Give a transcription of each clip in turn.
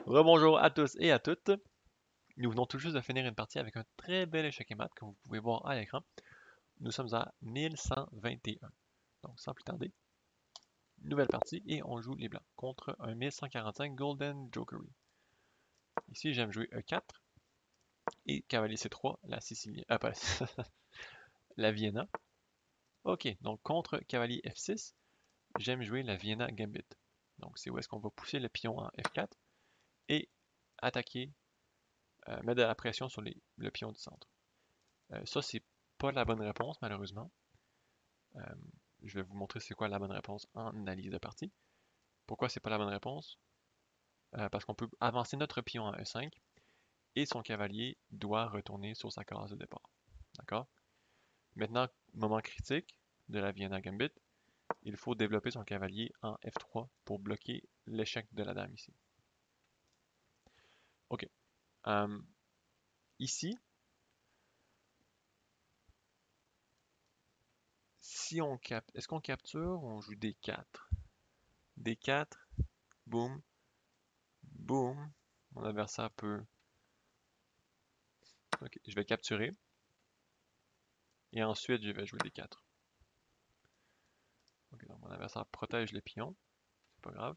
Rebonjour à tous et à toutes. Nous venons tout juste de finir une partie avec un très bel échec et mat, comme vous pouvez voir à l'écran. Nous sommes à 1121. Donc sans plus tarder, nouvelle partie et on joue les blancs contre un 1145 Golden Jokery. Ici, j'aime jouer E4 et cavalier C3, la Sicilienne. Ah, pas la Vienna. Ok, donc contre cavalier F6, j'aime jouer la Vienna Gambit. Donc c'est où est-ce qu'on va pousser le pion en F4 et attaquer, mettre de la pression sur le pion du centre. Ça, c'est pas la bonne réponse, malheureusement. Euh, je vais vous montrer c'est quoi la bonne réponse en analyse de partie. Pourquoi c'est pas la bonne réponse? Parce qu'on peut avancer notre pion en E5 et son cavalier doit retourner sur sa case de départ. D'accord? Maintenant, moment critique de la Vienna Gambit, il faut développer son cavalier en F3 pour bloquer l'échec de la dame ici. Ok. Euh, ici, si on capte, est-ce qu'on capture ou on joue D4? D4, boum, boum. Mon adversaire peut. Ok, je vais capturer. Et ensuite, je vais jouer des 4. Ok, donc mon adversaire protège les pions. C'est pas grave.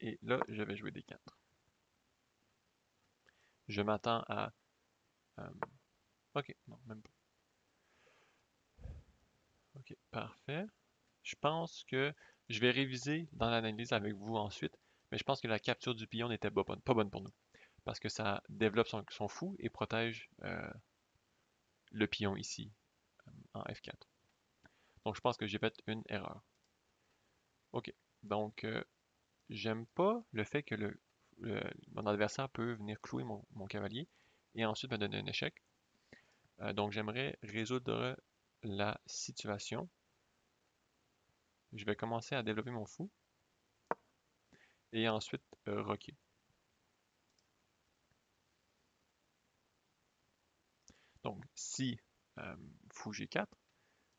Et là, je vais jouer des 4. Je m'attends à. euh, ok, non, même pas. Ok, parfait. Je pense que je vais réviser dans l'analyse avec vous ensuite. Mais je pense que la capture du pion n'était pas bonne pour nous. Parce que ça développe son fou et protège le pion ici en F4. Donc je pense que j'ai fait une erreur. Ok, donc j'aime pas le fait que mon adversaire peut venir clouer mon cavalier et ensuite me donner un échec. Donc j'aimerais résoudre la situation. Je vais commencer à développer mon fou et ensuite rocker. Donc si fou G4,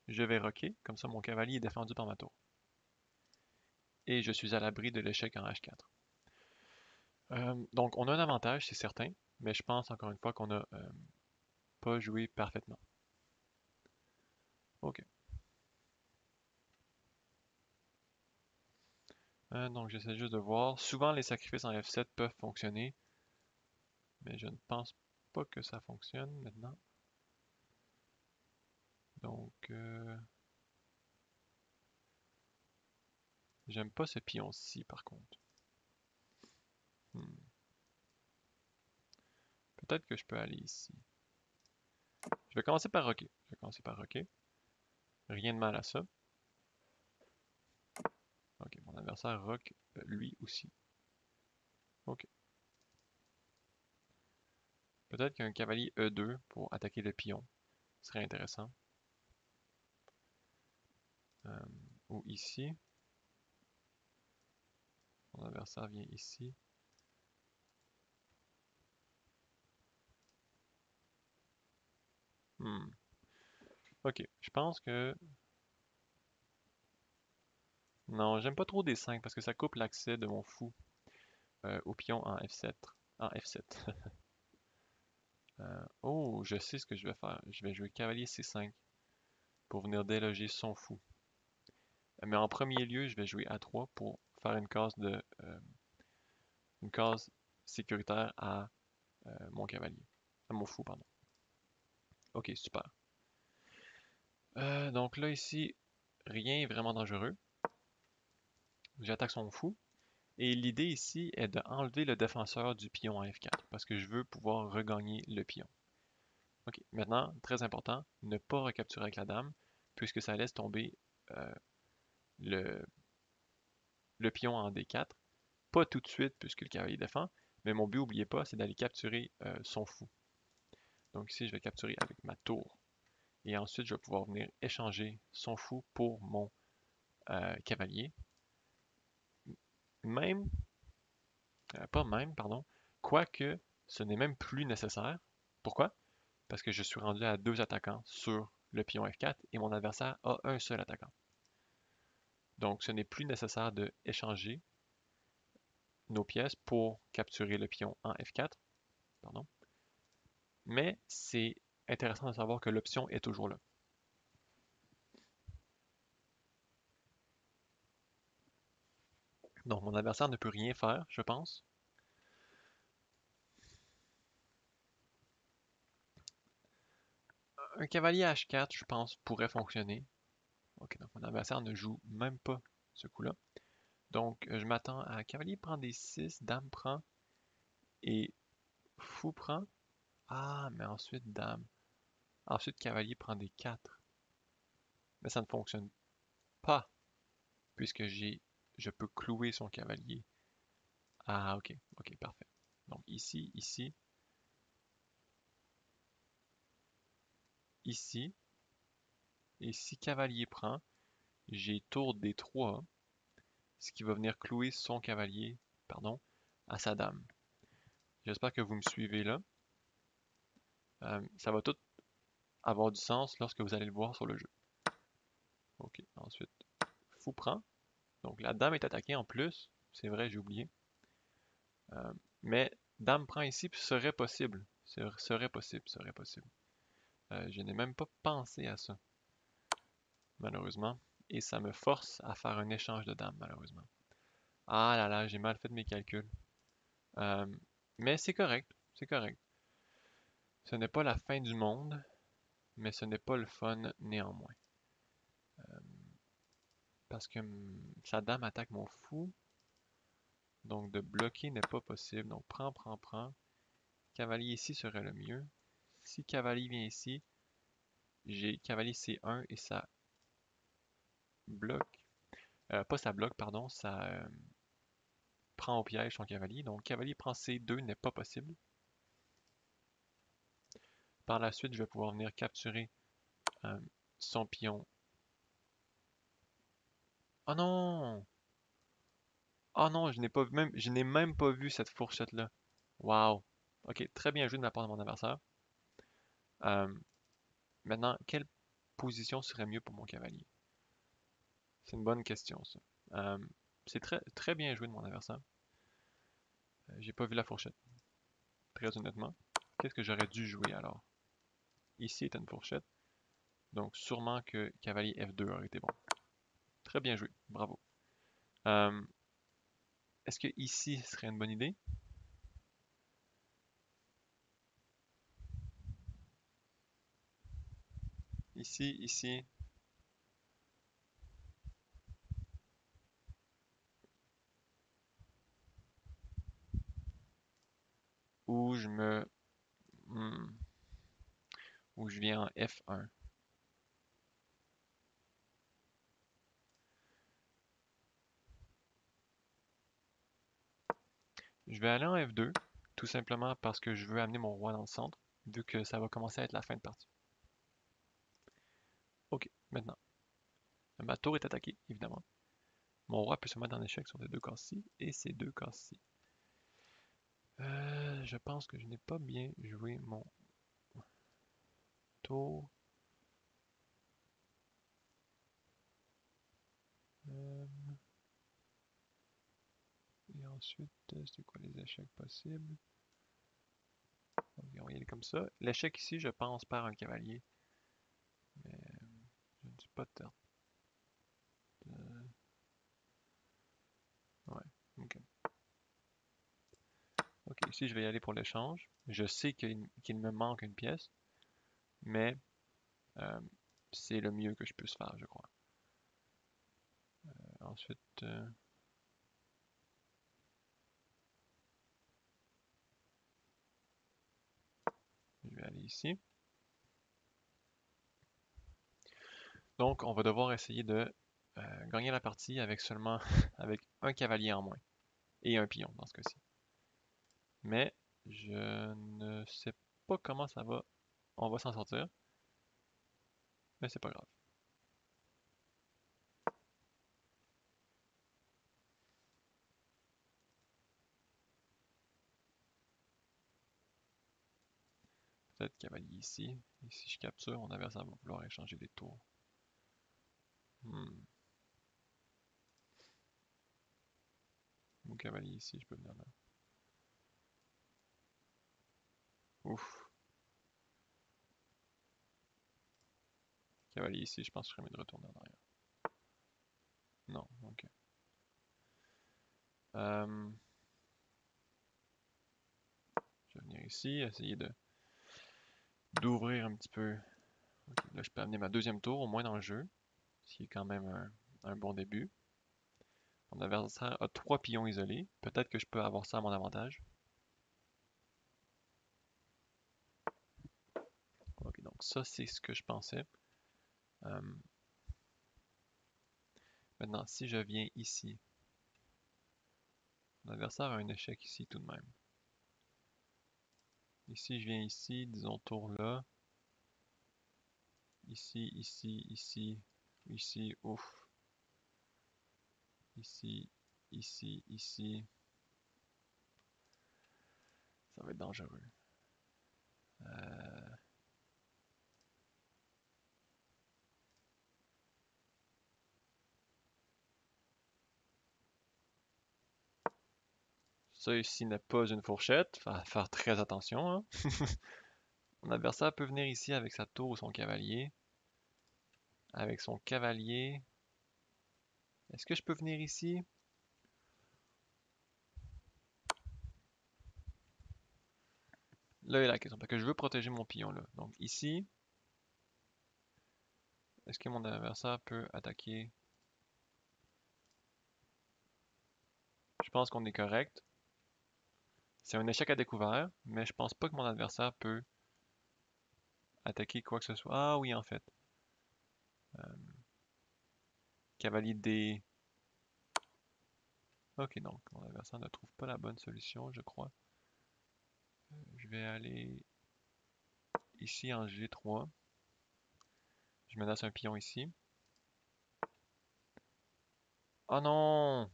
je vais rocker, comme ça mon cavalier est défendu par ma tour. Et je suis à l'abri de l'échec en H4. Donc on a un avantage, c'est certain, mais je pense encore une fois qu'on n'a pas joué parfaitement. Ok. Donc j'essaie juste de voir. Souvent les sacrifices en F7 peuvent fonctionner, mais je ne pense pas que ça fonctionne maintenant. Donc j'aime pas ce pion-ci par contre. Hmm. Peut-être que je peux aller ici. Je vais commencer par rocker. Je vais commencer par rocker. Rien de mal à ça. Ok, mon adversaire rock lui aussi. Ok. Peut-être qu'un cavalier E2 pour attaquer le pion serait intéressant. Euh, ou ici. Mon adversaire vient ici. Hmm. Ok, je pense que... Non, j'aime pas trop D5 parce que ça coupe l'accès de mon fou au pion en F7. En F7. Oh, je sais ce que je vais faire. Je vais jouer cavalier C5 pour venir déloger son fou. Mais en premier lieu, je vais jouer A3 pour faire une case sécuritaire à mon cavalier. À mon fou, pardon. Ok, super. Donc là, ici, rien est vraiment dangereux. J'attaque son fou. Et l'idée ici est de enlever le défenseur du pion en F4 parce que je veux pouvoir regagner le pion. Ok, maintenant, très important, ne pas recapturer avec la dame puisque ça laisse tomber euh, le, le pion en D4. Pas tout de suite puisque le cavalier défend, mais mon but, n'oubliez pas, c'est d'aller capturer son fou. Donc ici, je vais capturer avec ma tour. Et ensuite, je vais pouvoir venir échanger son fou pour mon cavalier. Même, pas même, pardon, quoique ce n'est même plus nécessaire. Pourquoi? Parce que je suis rendu à deux attaquants sur le pion F4 et mon adversaire a un seul attaquant. Donc ce n'est plus nécessaire de échanger nos pièces pour capturer le pion en F4. Pardon. Mais c'est intéressant de savoir que l'option est toujours là. Donc mon adversaire ne peut rien faire, je pense. Un cavalier H4, je pense, pourrait fonctionner. Ok, donc mon adversaire ne joue même pas ce coup-là. Donc je m'attends à cavalier prend des 6, dame prend et fou prend. Ah, mais ensuite dame. Ensuite cavalier prend des 4. Mais ça ne fonctionne pas puisque je peux clouer son cavalier. Ah, ok, ok, parfait. Donc ici, ici, ici, et si cavalier prend, j'ai tour D3, ce qui va venir clouer son cavalier, pardon, à sa dame. J'espère que vous me suivez là. Ça va tout avoir du sens lorsque vous allez le voir sur le jeu. Ok, ensuite, fou prend. Donc la dame est attaquée en plus. C'est vrai, j'ai oublié. Mais dame prend ici, puis serait possible. Serait possible, serait possible. Je n'ai même pas pensé à ça, malheureusement. Et ça me force à faire un échange de dames, malheureusement. Ah là là, j'ai mal fait mes calculs. Euh, mais c'est correct, c'est correct. Ce n'est pas la fin du monde, mais ce n'est pas le fun néanmoins. Parce que sa dame attaque mon fou. Donc de bloquer n'est pas possible. Donc prends, prends, prends. Cavalier ici serait le mieux. Si cavalier vient ici, j'ai cavalier C1 et ça bloque. Pas ça bloque, pardon, ça prend au piège son cavalier. Donc cavalier prend C2 n'est pas possible. Par la suite, je vais pouvoir venir capturer son pion. Oh non! Oh non, je n'ai même pas vu cette fourchette-là. Wow. Ok, très bien joué de la part de mon adversaire. Euh, Maintenant, quelle position serait mieux pour mon cavalier? C'est une bonne question, ça. Euh, c'est très bien joué de mon adversaire. J'ai pas vu la fourchette, très honnêtement. Qu'est-ce que j'aurais dû jouer alors? Ici est une fourchette, donc sûrement que cavalier F2 aurait été bon. Très bien joué, bravo. Euh, Est-ce que ici serait une bonne idée? Ici, ici. Ou je me... hmm, ou je viens en F1. Je vais aller en F2, tout simplement parce que je veux amener mon roi dans le centre, vu que ça va commencer à être la fin de partie. Ok, maintenant. Ma tour est attaquée, évidemment. Mon roi peut se mettre en échec sur ces deux cases-ci et ces deux cases-ci. Je pense que je n'ai pas bien joué mon tour. Euh, et ensuite, c'est quoi les échecs possibles? On va y aller comme ça. L'échec ici, je pense, par un cavalier. Mais je ne suis pas certain. Ouais, ok. Ok, ici, je vais y aller pour l'échange. Je sais qu'il me manque une pièce, mais euh, c'est le mieux que je puisse faire, je crois. Ensuite, je vais aller ici. Donc, on va devoir essayer de gagner la partie avec seulement avec un cavalier en moins et un pion dans ce cas-ci. Mais je ne sais pas comment ça va. On va s'en sortir, mais c'est pas grave. Peut-être cavalier ici. Et si je capture, mon adversaire va vouloir échanger des tours. Hmm. cavalier ici, je peux venir là. Ouf. Cavalier ici, je pense que je serais mieux de retourner en arrière. Non, ok. Je vais venir ici, essayer d'ouvrir un petit peu. Ok, là, je peux amener ma deuxième tour, au moins dans le jeu, ce qui est quand même un bon début. Mon adversaire a 3 pions isolés. Peut-être que je peux avoir ça à mon avantage. Ok, donc ça, c'est ce que je pensais. Maintenant, si je viens ici, mon adversaire a un échec ici tout de même. Ici, je viens ici, disons tour là. Ici, ici, ici, ici, ouf. Ici, ici, ici. Ça va être dangereux. Ça ici n'est pas une fourchette. Faut faire très attention, hein. Mon adversaire peut venir ici avec sa tour ou son cavalier. Avec son cavalier. Est-ce que je peux venir ici? Là est la question, parce que je veux protéger mon pion là. Donc ici, est-ce que mon adversaire peut attaquer? Je pense qu'on est correct. C'est un échec à découvert, mais je pense pas que mon adversaire peut attaquer quoi que ce soit. Ah oui, en fait. Cavalier D. Ok, donc mon adversaire ne trouve pas la bonne solution, je crois. Je vais aller ici en G3. Je menace un pion ici. Oh non!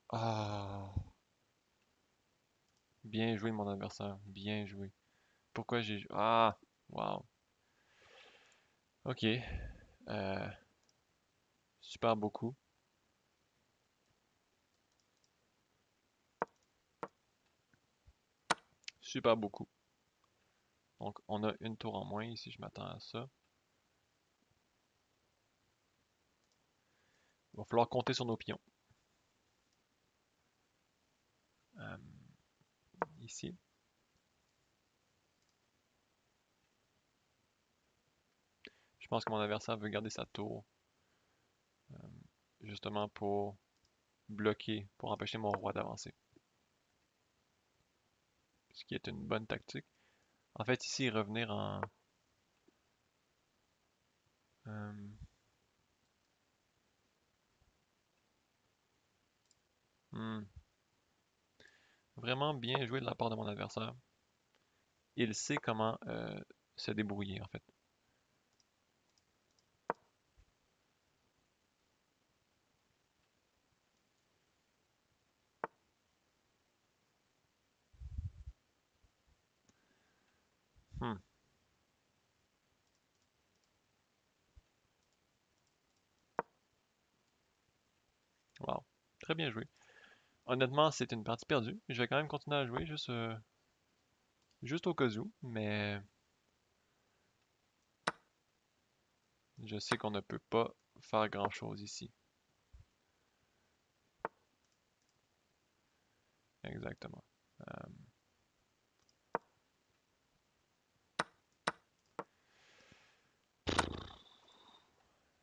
Ah! Bien joué mon adversaire, bien joué. Pourquoi j'ai... Ah! Wow. Ok. Super beaucoup. Super beaucoup. Donc on a une tour en moins ici, je m'attends à ça. Il va falloir compter sur nos pions. Euh, ici. Je pense que mon adversaire veut garder sa tour. Justement pour bloquer, pour empêcher mon roi d'avancer. Ce qui est une bonne tactique. En fait, ici, revenir en... euh, hmm, Vraiment bien joué de la part de mon adversaire. Il sait comment se débrouiller, en fait. Hmm, Wow. Très bien joué. Honnêtement, c'est une partie perdue. Je vais quand même continuer à jouer, juste au cas où, mais je sais qu'on ne peut pas faire grand-chose ici. Exactement.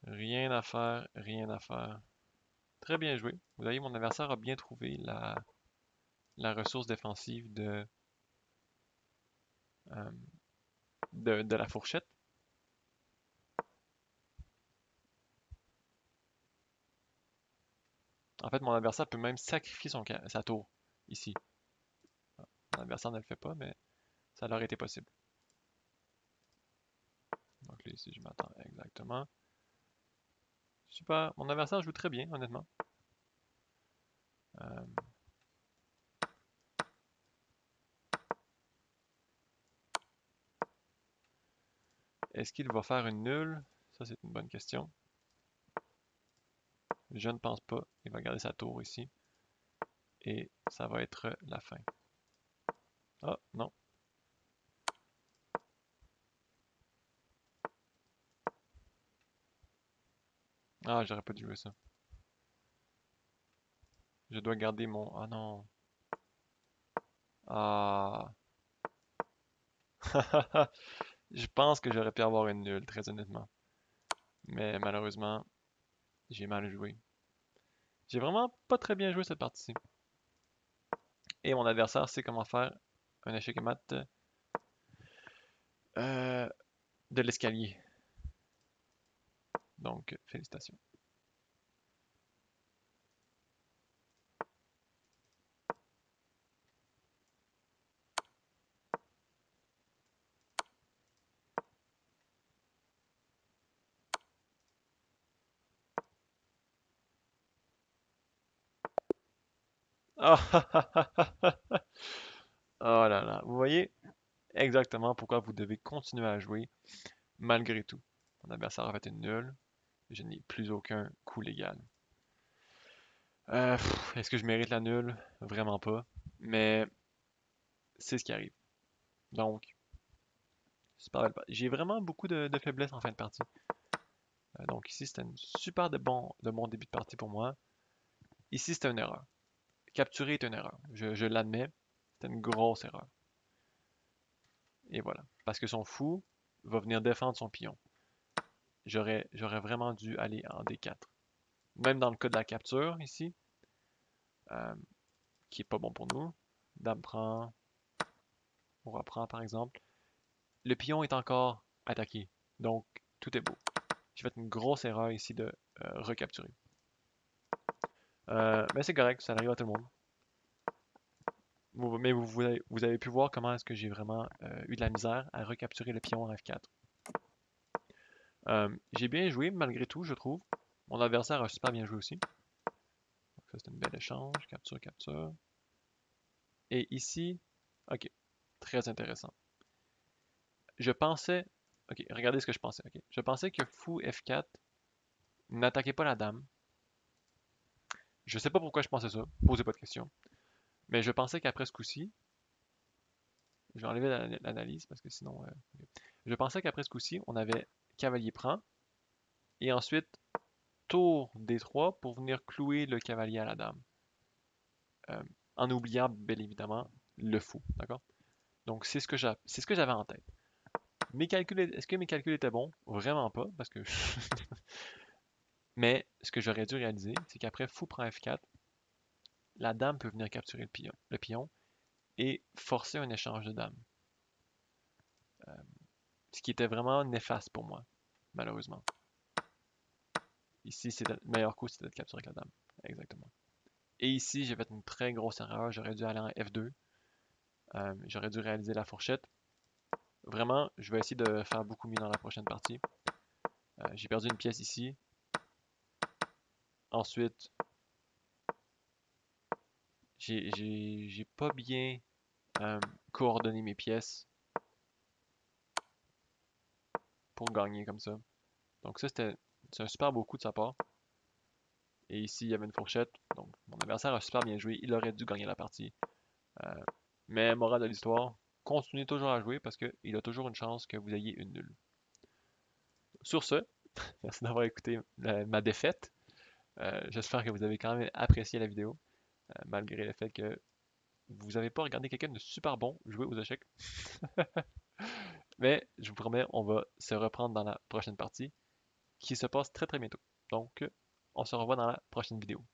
Rien à faire, rien à faire. Très bien joué. Vous voyez, mon adversaire a bien trouvé la ressource défensive euh, de la fourchette. En fait, mon adversaire peut même sacrifier sa tour ici. Mon adversaire ne le fait pas, mais ça leur été possible. Donc là, ici, je m'attends exactement. Super. Mon adversaire joue très bien, honnêtement. Euh, Est-ce qu'il va faire une nulle? Ça, c'est une bonne question. Je ne pense pas. Il va garder sa tour ici. Et ça va être la fin. Ah, non. Ah, j'aurais pas dû jouer ça. Je dois garder mon... Ah non. Ah. Je pense que j'aurais pu avoir une nulle, très honnêtement. Mais malheureusement, j'ai mal joué. J'ai vraiment pas très bien joué cette partie-ci. Et mon adversaire sait comment faire un échec et mat euh, de l'escalier. Donc, félicitations. Ah, oh là là. Vous voyez exactement pourquoi vous devez continuer à jouer malgré tout. Mon adversaire a fait une nulle. Je n'ai plus aucun coup légal. Est-ce que je mérite la nulle? Vraiment pas. Mais c'est ce qui arrive. Donc, super belle j'ai vraiment beaucoup de faiblesses en fin de partie. Donc ici, c'était une super de bon début de partie pour moi. Ici, c'était une erreur. Capturer est une erreur. Je l'admets. C'était une grosse erreur. Et voilà. Parce que son fou va venir défendre son pion. J'aurais vraiment dû aller en D4. Même dans le cas de la capture, ici, euh, qui est pas bon pour nous. Dame prend, on reprend par exemple. Le pion est encore attaqué. Donc, tout est beau. J'ai fait une grosse erreur ici de recapturer. Mais c'est correct, ça arrive à tout le monde. Mais vous avez pu voir comment est-ce que j'ai vraiment eu de la misère à recapturer le pion en F4. J'ai bien joué malgré tout, je trouve. Mon adversaire a super bien joué aussi. Donc ça, c'est une belle échange. Capture, capture. Et ici, ok, très intéressant. Je pensais, ok, regardez ce que je pensais. Ok, je pensais que fou F4 n'attaquait pas la dame. Je sais pas pourquoi je pensais ça, posez pas de questions. Mais je pensais qu'après ce coup-ci, je vais enlever l'analyse parce que sinon. Je pensais qu'après ce coup-ci, on avait cavalier prend et ensuite tour D3 pour venir clouer le cavalier à la dame. Euh, en oubliant, bien évidemment, le fou. D'accord? Donc, c'est ce que j'avais en tête. Est-ce que mes calculs étaient bons? Vraiment pas, parce que. Mais ce que j'aurais dû réaliser, c'est qu'après fou prend F4, la dame peut venir capturer le pion et forcer un échange de dames. Euh, ce qui était vraiment néfaste pour moi, malheureusement. Ici, le meilleur coup, c'était de capturer avec la dame. Exactement. Et ici, j'ai fait une très grosse erreur. J'aurais dû aller en F2. J'aurais dû réaliser la fourchette. Vraiment, je vais essayer de faire beaucoup mieux dans la prochaine partie. J'ai perdu une pièce ici. Ensuite, j'ai pas bien coordonné mes pièces pour gagner comme ça. Donc ça, c'est un super beau coup de sa part. Et ici, il y avait une fourchette. Donc, mon adversaire a super bien joué. Il aurait dû gagner la partie. Euh, mais morale de l'histoire, continuez toujours à jouer parce qu'il a toujours une chance que vous ayez une nulle. Sur ce, merci d'avoir écouté ma défaite. J'espère que vous avez quand même apprécié la vidéo, malgré le fait que vous n'avez pas regardé quelqu'un de super bon jouer aux échecs. Mais je vous promets, on va se reprendre dans la prochaine partie qui se passe très très bientôt. Donc, on se revoit dans la prochaine vidéo.